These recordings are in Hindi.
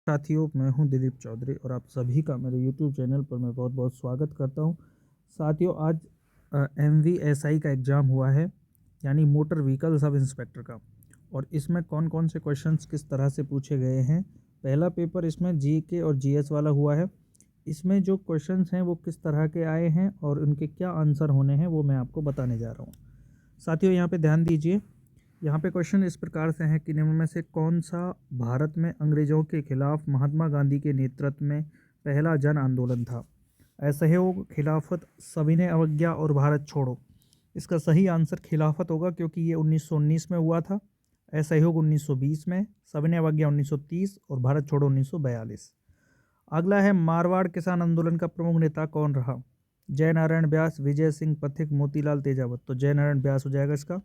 साथियों, मैं हूं दिलीप चौधरी और आप सभी का मेरे यूट्यूब चैनल पर मैं बहुत बहुत स्वागत करता हूं। साथियों, आज MVSI का एग्ज़ाम हुआ है, यानी मोटर व्हीकल सब इंस्पेक्टर का। और इसमें कौन कौन से क्वेश्चंस किस तरह से पूछे गए हैं। पहला पेपर इसमें GK और GS वाला हुआ है। इसमें जो क्वेश्चंस हैं वो किस तरह के आए हैं और उनके क्या आंसर होने हैं वो मैं आपको बताने जा रहा हूँ। साथियों, यहाँ पे ध्यान दीजिए। यहाँ पे क्वेश्चन इस प्रकार से है कि निम्न में से कौन सा भारत में अंग्रेजों के खिलाफ महात्मा गांधी के नेतृत्व में पहला जन आंदोलन था। असहयोग, खिलाफत, सविनय अवज्ञा और भारत छोड़ो। इसका सही आंसर खिलाफत होगा, क्योंकि ये 1919 में हुआ था। असहयोग 1920 में, सविनय अवज्ञा 1930 और भारत छोड़ो 1942। अगला है मारवाड़ किसान आंदोलन का प्रमुख नेता कौन रहा। जय नारायण व्यास, विजय सिंह पथिक, मोतीलाल तेजावत। तो जय नारायण व्यास हो जाएगा इसका।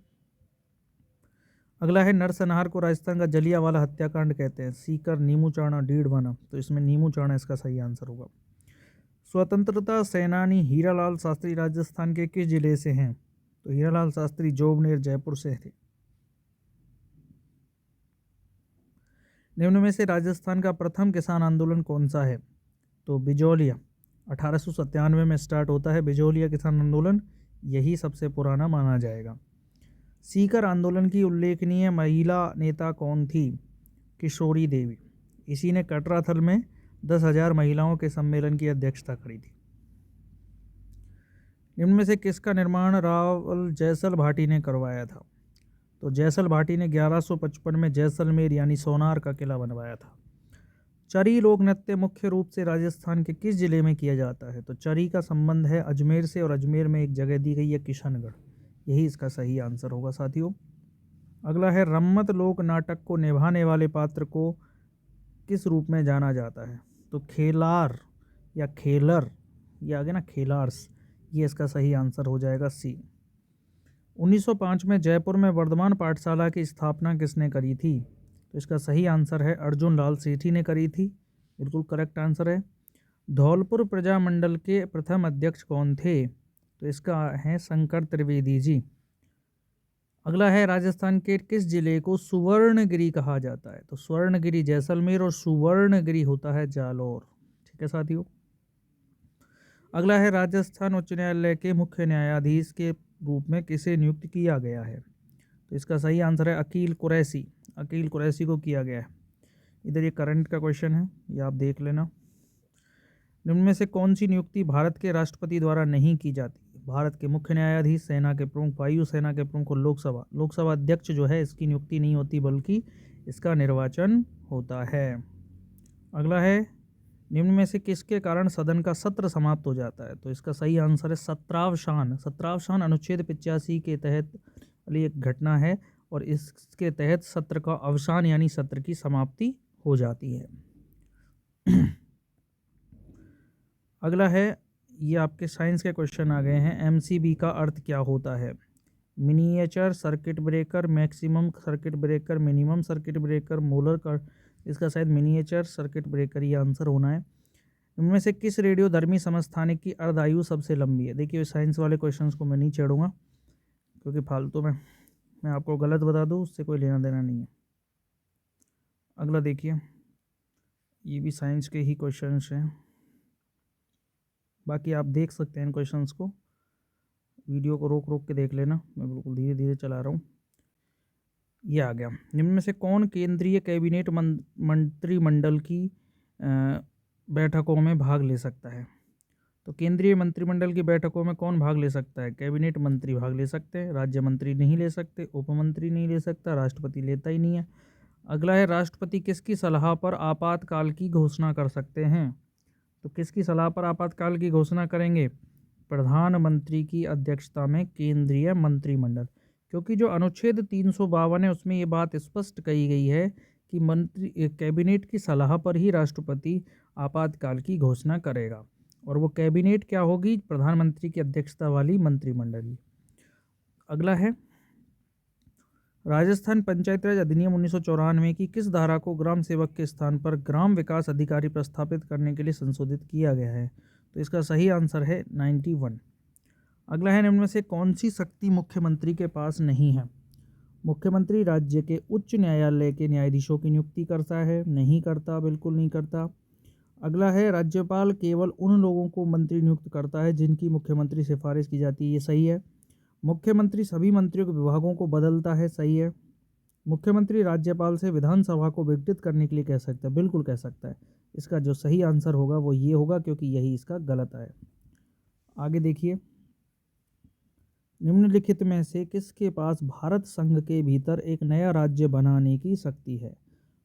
अगला है नरसंहार को राजस्थान का जलियांवाला हत्याकांड कहते हैं। सीकर, नीमू चाणा, डीडवाना। तो इसमें नीमू चाणा इसका सही आंसर होगा। स्वतंत्रता सेनानी हीरालाल शास्त्री राजस्थान के किस जिले से हैं। तो हीरालाल शास्त्री जोबनेर, जयपुर से थे। निम्न में से राजस्थान का प्रथम किसान आंदोलन कौन सा है। तो बिजौलिया 1897 में स्टार्ट होता है बिजौलिया किसान आंदोलन। यही सबसे पुराना माना जाएगा। सीकर आंदोलन की उल्लेखनीय महिला नेता कौन थी। किशोरी देवी। इसी ने कटरा थल में 10,000 महिलाओं के सम्मेलन की अध्यक्षता करी थी। निम्न में से किसका निर्माण रावल जैसल भाटी ने करवाया था। तो जैसल भाटी ने 1155 में जैसलमेर यानी सोनार का किला बनवाया था। चरी लोक नृत्य मुख्य रूप से राजस्थान के किस जिले में किया जाता है। तो चरी का संबंध है अजमेर से, और अजमेर में एक जगह दी गई है किशनगढ़। यही इसका सही आंसर होगा साथियों। अगला है रम्मत लोक नाटक को निभाने वाले पात्र को किस रूप में जाना जाता है। तो खेलार या खेलर, ये आगे ना खेलार्स, ये इसका सही आंसर हो जाएगा सी। 1905 में जयपुर में वर्धमान पाठशाला की स्थापना किसने करी थी। तो इसका सही आंसर है अर्जुन लाल सेठी ने करी थी। बिल्कुल करेक्ट आंसर है। धौलपुर प्रजामंडल के प्रथम अध्यक्ष कौन थे। तो इसका है शंकर त्रिवेदी जी। अगला है राजस्थान के किस जिले को सुवर्णगिरी कहा जाता है। तो स्वर्णगिरी जैसलमेर और सुवर्णगिरी होता है जालौर। ठीक है साथियों। अगला है राजस्थान उच्च न्यायालय के मुख्य न्यायाधीश के रूप में किसे नियुक्त किया गया है। तो इसका सही आंसर है अकील कुरैशी। अकील कुरैशी को किया गया है। इधर ये करंट का क्वेश्चन है, ये आप देख लेना। निम्न में से कौन सी नियुक्ति भारत के राष्ट्रपति द्वारा नहीं की जाती। भारत के मुख्य न्यायाधीश, सेना के प्रमुख, वायु सेना के प्रमुख और लोकसभा अध्यक्ष जो है इसकी नियुक्ति नहीं होती, बल्कि इसका निर्वाचन होता है। अगला है निम्न में से किसके कारण सदन का सत्र समाप्त हो जाता है। तो इसका सही आंसर है सत्रावसान। सत्रावसान अनुच्छेद 85 के तहत वाली एक घटना है, और इसके तहत सत्र का अवसान यानी सत्र की समाप्ति हो जाती है। अगला है, ये आपके साइंस के क्वेश्चन आ गए हैं। MCB का अर्थ क्या होता है। Miniature circuit breaker, maximum circuit breaker, minimum circuit breaker, molar का। इसका शायद मिनिएचर सर्किट ब्रेकर ये आंसर होना है। इनमें से किस रेडियोधर्मी समस्थानिक की अर्धायु सबसे लंबी है। देखिए साइंस वाले क्वेश्चंस को मैं नहीं छेड़ूंगा, क्योंकि फालतू में मैं आपको गलत बता दूं, उससे कोई लेना देना नहीं है। अगला देखिए, ये भी साइंस के ही क्वेश्चंस हैं। बाकी आप देख सकते हैं इन क्वेश्चंस को, वीडियो को रोक रोक के देख लेना, मैं बिल्कुल धीरे धीरे चला रहा हूँ। ये आ गया। निम्न में से कौन केंद्रीय कैबिनेट मंत्रिमंडल की बैठकों में भाग ले सकता है। तो केंद्रीय मंत्रिमंडल की बैठकों में कौन भाग ले सकता है। कैबिनेट मंत्री भाग ले सकते हैं, राज्य मंत्री नहीं ले सकते, उप मंत्री नहीं ले सकता, राष्ट्रपति लेता ही नहीं है। अगला है राष्ट्रपति किसकी सलाह पर आपातकाल की घोषणा कर सकते हैं। तो किसकी सलाह पर आपातकाल की घोषणा करेंगे। प्रधानमंत्री की अध्यक्षता में केंद्रीय मंत्रिमंडल, क्योंकि जो अनुच्छेद 352 है उसमें ये बात स्पष्ट कही गई है कि कैबिनेट की सलाह पर ही राष्ट्रपति आपातकाल की घोषणा करेगा, और वो कैबिनेट क्या होगी, प्रधानमंत्री की अध्यक्षता वाली मंत्रिमंडल। अगला है राजस्थान पंचायत राज अधिनियम 1994 की किस धारा को ग्राम सेवक के स्थान पर ग्राम विकास अधिकारी प्रस्थापित करने के लिए संशोधित किया गया है। तो इसका सही आंसर है 91। अगला है निम्न में से कौन सी शक्ति मुख्यमंत्री के पास नहीं है। मुख्यमंत्री राज्य के उच्च न्यायालय के न्यायाधीशों की नियुक्ति करता है? नहीं करता, बिल्कुल नहीं करता। अगला है, राज्यपाल केवल उन लोगों को मंत्री नियुक्त करता है जिनकी मुख्यमंत्री सिफारिश की जाती है। ये सही है। मुख्यमंत्री सभी मंत्रियों के विभागों को बदलता है। सही है। मुख्यमंत्री राज्यपाल से विधानसभा को विघटित करने के लिए कह सकता है। बिल्कुल कह सकता है। इसका जो सही आंसर होगा वो ये होगा, क्योंकि यही इसका गलत है। आगे देखिए, निम्नलिखित में से किसके पास भारत संघ के भीतर एक नया राज्य बनाने की शक्ति है?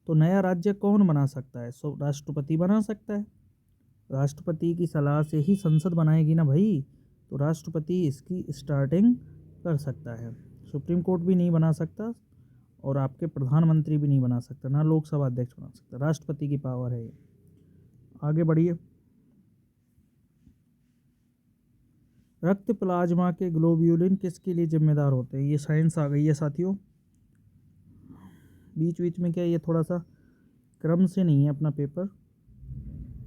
तो नया राज्य कौन बना सकता है? राष्ट्रपति बना सकता है। राष्ट्रपति की सलाह से ही संसद बनाएगी ना भाई, तो राष्ट्रपति इसकी स्टार्टिंग कर सकता है। सुप्रीम कोर्ट भी नहीं बना सकता और आपके प्रधानमंत्री भी नहीं बना सकता, ना लोकसभा अध्यक्ष बना सकता। राष्ट्रपति की पावर है ये। आगे बढ़िए, रक्त प्लाज्मा के ग्लोब्यूलिन किसके लिए जिम्मेदार होते हैं? ये साइंस आ गई है साथियों। बीच बीच में क्या ये थोड़ा सा क्रम से नहीं है अपना पेपर,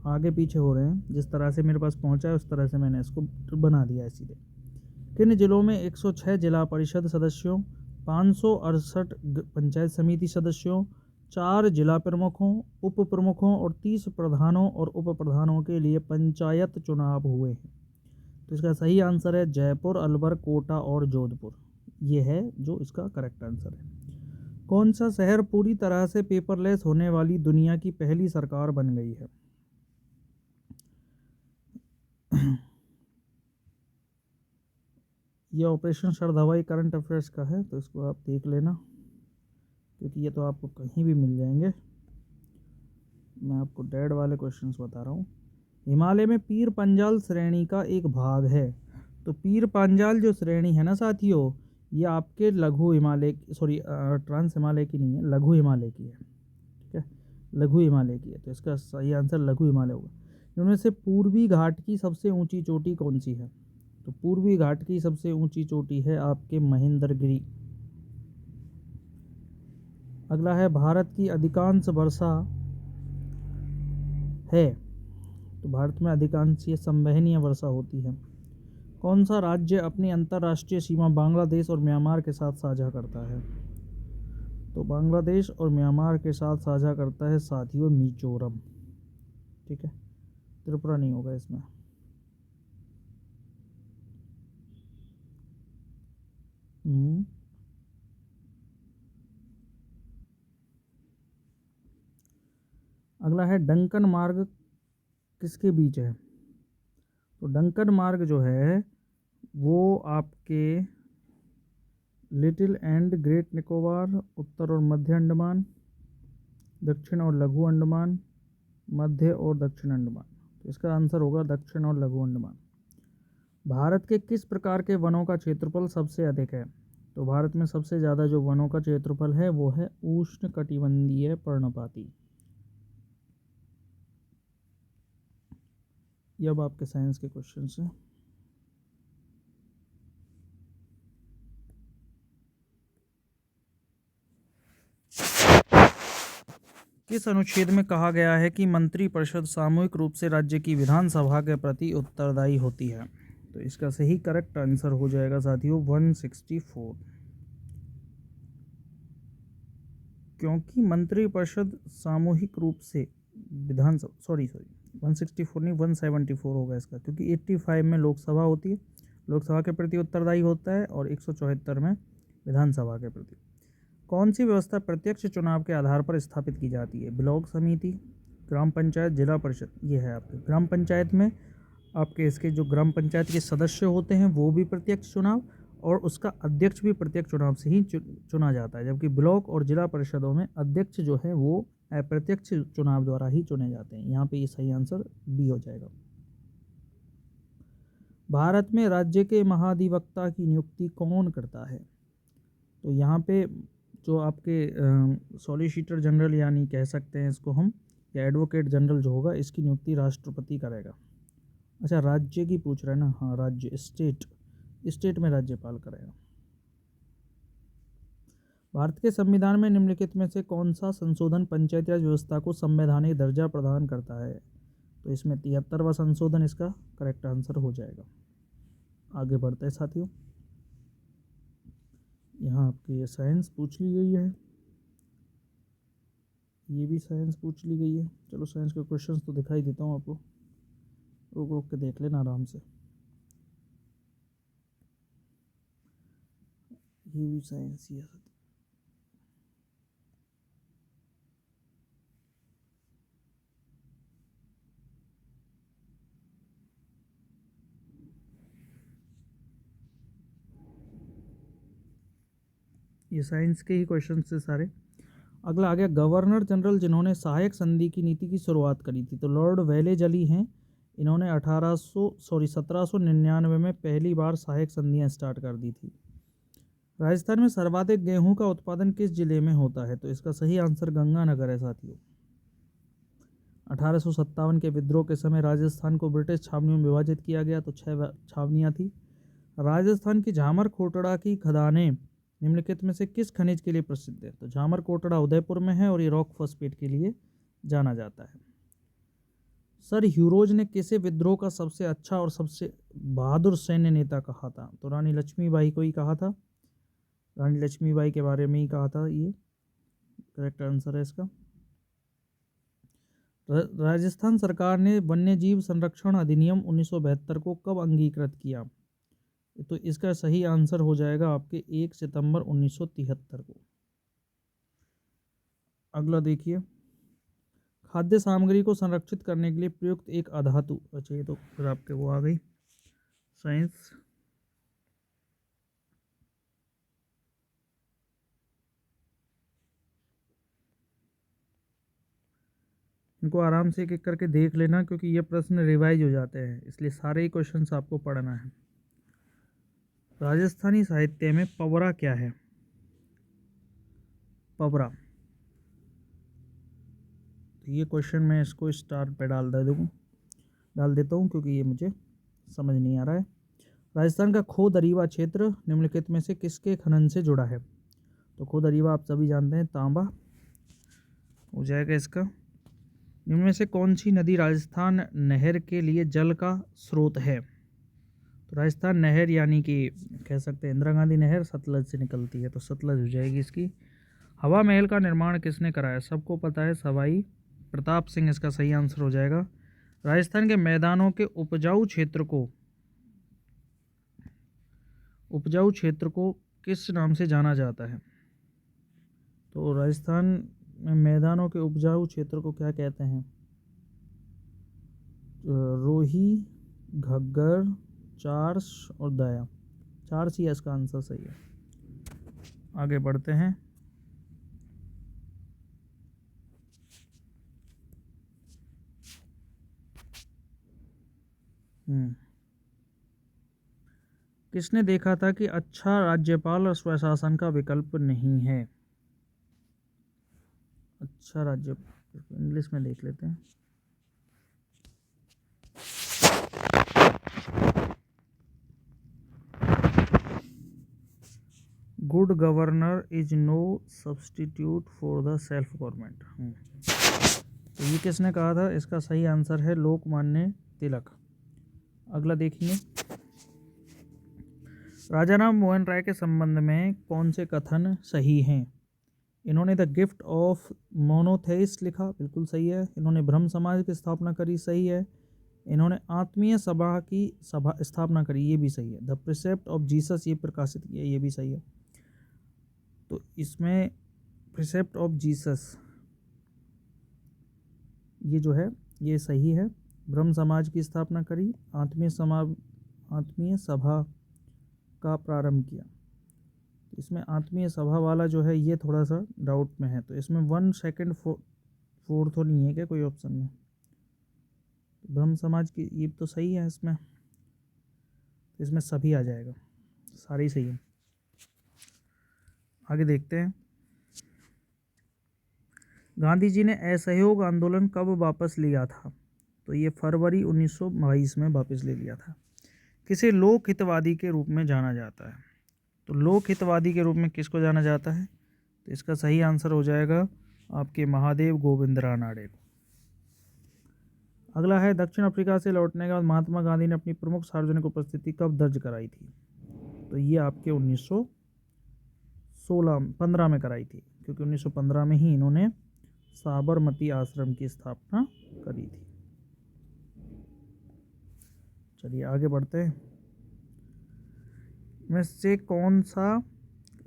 आगे पीछे हो रहे हैं। जिस तरह से मेरे पास पहुंचा है उस तरह से मैंने इसको बना दिया है सीधे। किन जिलों में 106 जिला परिषद सदस्यों, 568 पंचायत समिति सदस्यों, 4 जिला प्रमुखों, उप प्रमुखों और 30 प्रधानों और उप प्रधानों के लिए पंचायत चुनाव हुए हैं? तो इसका सही आंसर है जयपुर, अलवर, कोटा और जोधपुर। ये है जो इसका करेक्ट आंसर है। कौन सा शहर पूरी तरह से पेपरलेस होने वाली दुनिया की पहली सरकार बन गई है? ये ऑपरेशन श्रद्धावाई करंट अफेयर्स का है, तो इसको आप देख लेना, क्योंकि ये तो आपको कहीं भी मिल जाएंगे। मैं आपको डेड वाले क्वेश्चंस बता रहा हूँ। हिमालय में पीर पंजाल श्रेणी का एक भाग है। तो पीर पंजाल जो श्रेणी है ना साथियों, ये आपके लघु हिमालय, सॉरी ट्रांस हिमालय की नहीं है, लघु हिमालय की है। ठीक है, लघु हिमालय की है, तो इसका सही आंसर लघु हिमालय होगा। इनमें से पूर्वी घाट की सबसे ऊंची चोटी कौन सी है? तो पूर्वी घाट की सबसे ऊंची चोटी है आपके महेंद्रगिरी। अगला है, भारत की अधिकांश वर्षा है। तो भारत में अधिकांश संवहनीय वर्षा होती है। कौन सा राज्य अपनी अंतर्राष्ट्रीय सीमा बांग्लादेश और म्यांमार के साथ साझा करता है? तो बांग्लादेश और म्यांमार के साथ साझा करता है साथियों मिजोरम। ठीक है, त्रिपुरा नहीं होगा इसमें। अगला है, डंकन मार्ग किसके बीच है? तो डंकन मार्ग जो है वो आपके लिटिल एंड ग्रेट निकोबार, उत्तर और मध्य अंडमान, दक्षिण और लघु अंडमान, मध्य और दक्षिण अंडमान। तो इसका आंसर होगा दक्षिण और लघु अंडमान। भारत के किस प्रकार के वनों का क्षेत्रफल सबसे अधिक है? तो भारत में सबसे ज़्यादा जो वनों का क्षेत्रफल है वो है उष्णकटिबंधीय पर्णपाती। ये अब आपके साइंस के क्वेश्चन हैं। किस अनुच्छेद में कहा गया है कि मंत्रिपरिषद सामूहिक रूप से राज्य की विधानसभा के प्रति उत्तरदायी होती है? तो इसका सही करेक्ट आंसर हो जाएगा साथियों 164। क्योंकि मंत्रिपरिषद सामूहिक रूप से विधानसभा, सॉरी 164 नहीं 174 होगा इसका, क्योंकि 85 में लोकसभा होती है, लोकसभा के प्रति उत्तरदायी होता है, और 174 में विधानसभा के प्रति। कौन सी व्यवस्था प्रत्यक्ष चुनाव के आधार पर स्थापित की जाती है? ब्लॉक समिति, ग्राम पंचायत, जिला परिषद। ये है आपके ग्राम पंचायत में आपके इसके जो ग्राम पंचायत के सदस्य होते हैं वो भी प्रत्यक्ष चुनाव, और उसका अध्यक्ष भी प्रत्यक्ष चुनाव से ही चुना जाता है, जबकि ब्लॉक और जिला परिषदों में अध्यक्ष जो है वो अप्रत्यक्ष चुनाव द्वारा ही चुने जाते हैं। यहाँ पे ये सही आंसर बी हो जाएगा। भारत में राज्य के महाधिवक्ता की नियुक्ति कौन करता है? तो यहाँ पे जो आपके सॉलिसिटर जनरल यानी कह सकते हैं इसको हम, या एडवोकेट जनरल जो होगा, इसकी नियुक्ति राष्ट्रपति करेगा। अच्छा, राज्य की पूछ रहे हैं ना? हाँ, राज्य, स्टेट में राज्यपाल करेगा। भारत के संविधान में निम्नलिखित में से कौन सा संशोधन पंचायती राज व्यवस्था को संवैधानिक दर्जा प्रदान करता है? तो इसमें 73वां संशोधन इसका करेक्ट आंसर हो जाएगा। आगे बढ़ते हैं साथियों, यहाँ आपके ये साइंस पूछ ली गई है, ये भी साइंस पूछ ली गई है। चलो साइंस के क्वेश्चंस तो दिखाई देता हूँ आपको, रुक रुक के देख लेना आराम से। ये भी साइंस ही है। ये साइंस के ही क्वेश्चन से सारे। अगला आ गया गवर्नर जनरल जिन्होंने सहायक संधि की नीति की शुरुआत करी थी, तो लॉर्ड वेलेजली हैं। इन्होंने 1799 में पहली बार सहायक संधियां स्टार्ट कर दी थी। राजस्थान में सर्वाधिक गेहूं का उत्पादन किस जिले में होता है, तो इसका सही आंसर गंगानगर है साथियों। 1857 के विद्रोह के समय राजस्थान को ब्रिटिश छावनियों में विभाजित किया गया, तो 6 छावनियां थी। राजस्थान की झामर कोटड़ा की खदानें निम्नलिखित में से किस खनिज के लिए प्रसिद्ध है, तो झामर कोटड़ा उदयपुर में है और ये रॉक फॉस्फेट के लिए जाना जाता है। सर ह्यूरोज ने किसे विद्रोह का सबसे अच्छा और सबसे बहादुर सैन्य नेता कहा था, तो रानी लक्ष्मीबाई को ही कहा था। रानी लक्ष्मीबाई के बारे में ही कहा था, ये करेक्ट आंसर है इसका। राजस्थान सरकार ने वन्यजीव संरक्षण अधिनियम 1972 को कब अंगीकृत किया, तो इसका सही आंसर हो जाएगा आपके 1 सितंबर 1973 को। अगला देखिए, खाद्य सामग्री को संरक्षित करने के लिए प्रयुक्त एक अधातु, अच्छा ये तो फिर आपके वो आ गई साइंस। इनको आराम से एक एक करके देख लेना, क्योंकि ये प्रश्न रिवाइज हो जाते हैं, इसलिए सारे ही क्वेश्चंस आपको पढ़ना है। राजस्थानी साहित्य में पवरा क्या है, पवरा, तो ये क्वेश्चन मैं इसको स्टार पे डाल देता हूँ क्योंकि ये मुझे समझ नहीं आ रहा है। राजस्थान का खो दरीवा क्षेत्र निम्नलिखित में से किसके खनन से जुड़ा है, तो खो दरीवा आप सभी जानते हैं, तांबा हो जाएगा इसका। इनमें में से कौन सी नदी राजस्थान नहर के लिए जल का स्रोत है, तो राजस्थान नहर यानी कि कह सकते हैं इंदिरा गांधी नहर सतलज से निकलती है, तो सतलज हो जाएगी इसकी। हवा महल का निर्माण किसने कराया, सबको पता है सवाई प्रताप सिंह, इसका सही आंसर हो जाएगा। राजस्थान के मैदानों के उपजाऊ क्षेत्र को किस नाम से जाना जाता है, तो राजस्थान में मैदानों के उपजाऊ क्षेत्र को क्या कहते हैं, रोही, घग्गर, चार्स और दया। चार्स ही इसका आंसर सही है। आगे बढ़ते हैं। किसने देखा था कि अच्छा राज्यपाल और स्वशासन का विकल्प नहीं है, अच्छा राज्य, इंग्लिश में देख लेते हैं। Good governor is no substitute for the self government, तो ये किसने कहा था, इसका सही आंसर है लोकमान्य तिलक। अगला देखिए, राजा राम मोहन राय के संबंध में कौन से कथन सही हैं, इन्होंने द गिफ्ट ऑफ मोनोथेइस्ट लिखा, बिल्कुल सही है। इन्होंने ब्रह्म समाज की स्थापना करी, सही है। इन्होंने आत्मीय सभा की स्थापना करी, ये भी सही है। द प्रिसेप्ट ऑफ जीसस ये प्रकाशित किया, ये भी सही है। तो इसमें प्रिसेप्ट ऑफ जीसस ये जो है ये सही है। ब्रह्म समाज की स्थापना करी, आत्मीय सभा का प्रारंभ किया। इसमें आत्मीय सभा वाला जो है ये थोड़ा सा डाउट में है, तो इसमें 1 सेकंड 4 तो नहीं है क्या कोई ऑप्शन में, ब्रह्म समाज की ये तो सही है, इसमें सभी आ जाएगा, सारे ही सही है। आगे देखते हैं, गांधी जी ने असहयोग आंदोलन कब वापस लिया था, तो ये फरवरी 1922 में वापस ले लिया था। किसे लोक हितवादी के रूप में जाना जाता है, तो लोक हितवादी के रूप में किसको जाना जाता है, तो इसका सही आंसर हो जाएगा आपके महादेव गोविंद रानड़े को। अगला है, दक्षिण अफ्रीका से लौटने के बाद महात्मा गांधी ने अपनी प्रमुख सार्वजनिक उपस्थिति कब दर्ज कराई थी, तो ये आपके 1900 15 में कराई थी, क्योंकि 1915 में ही इन्होंने साबरमती आश्रम की स्थापना करी थी। चलिए आगे बढ़ते हैं। में से कौन सा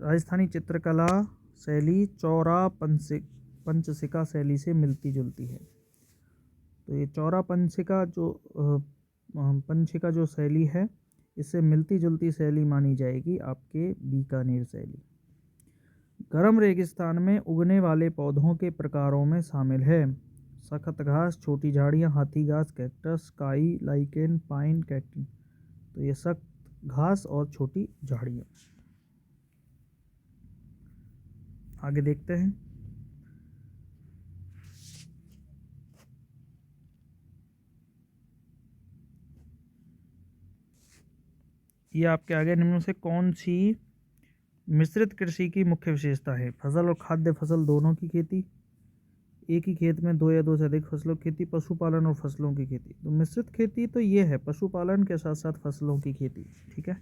राजस्थानी चित्रकला शैली चौरा पंचशिका शैली से मिलती जुलती है? तो ये चौरा पंचशिका जो शैली है, इससे मिलती जुलती शैली मानी जाएगी आपके बीकानेर शैली। गर्म रेगिस्तान में उगने वाले पौधों के प्रकारों में शामिल है सख्त घास, छोटी झाड़ियाँ, हाथी घास, कैक्टस, काई, लाइकेन, पाइन, कैक्टन। तो ये सख्त घास और छोटी झाड़ियाँ। आगे देखते हैं। ये आपके आगे निम्न में से कौन सी मिश्रित कृषि की मुख्य विशेषता है? फसल और खाद्य फसल दोनों की खेती, एक ही खेत में 2 या 2 से अधिक फसलों की खेती, पशुपालन और फसलों की खेती। तो मिश्रित खेती तो ये है, पशुपालन के साथ साथ फसलों की खेती। ठीक है।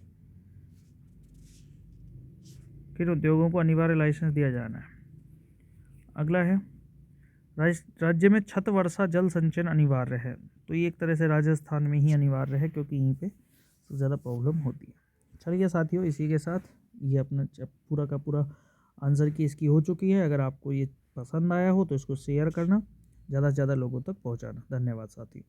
फिर उद्योगों को अनिवार्य लाइसेंस दिया जाना है। अगला है राज्य में छत वर्षा जल संचयन अनिवार्य है। तो ये एक तरह से राजस्थान में ही अनिवार्य है, क्योंकि यहीं पे सबसे ज़्यादा प्रॉब्लम होती है। चलिए साथियों, इसी के साथ ये अपना पूरा का पूरा आंसर की इसकी हो चुकी है। अगर आपको ये पसंद आया हो तो इसको शेयर करना, ज़्यादा से ज़्यादा लोगों तक पहुंचाना। धन्यवाद साथियों।